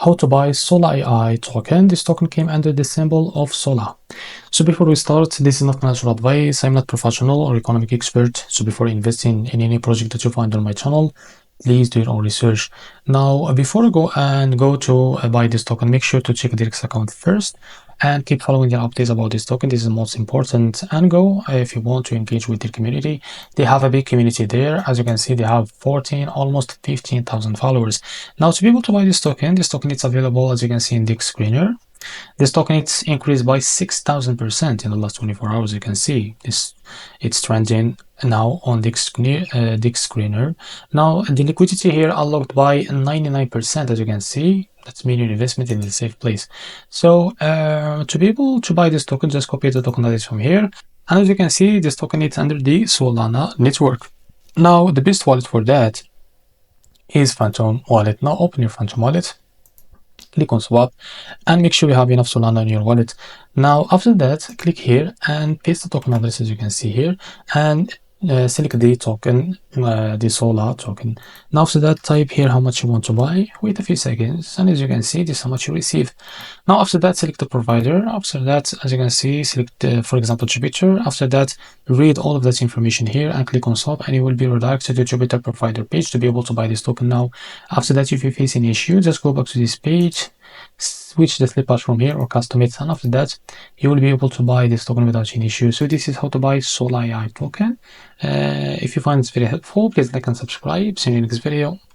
how to buy Sola AI token. This token came under the symbol of Sola. So before we start, this is not financial advice. I'm not professional or economic expert. So before investing in any project that you find on my channel, please do your own research. Now, before you go to buy this token, make sure to check the Direct account first and keep following the updates about this token. This is the most important. And go if you want to engage with their community. They have a big community there. As you can see, they have 14, almost 15,000 followers. Now, to be able to buy this token is available, as you can see in the screener. This token it's increased by 6,000% in the last 24 hours. You can see this, it's trending now on the screener. Now the liquidity here unlocked by 99%, as you can see. That's meaning investment in a safe place. So to be able to buy this token, just copy the token that is from here. And as you can see, this token is under the Solana network. Now the best wallet for that is Phantom Wallet. Now open your Phantom Wallet, click on swap, and make sure you have enough Solana in your wallet. Now after that, click here and paste the token address, as you can see here, and select the token, the Sola token. Now after that, type here how much you want to buy, wait a few seconds, and as you can see, this is how much you receive. Now after that, select the provider. After that, as you can see, select for example Jupiter. After that, read all of that information here and click on swap, and you will be redirected to the Jupiter provider page to be able to buy this token. Now after that, if you face any issue, just go back to this page, switch the slip hash from here or custom it, and after that you will be able to buy this token without any issue. So this is how to buy Sola AI token. If you find this very helpful, please like and subscribe. See you in the next video.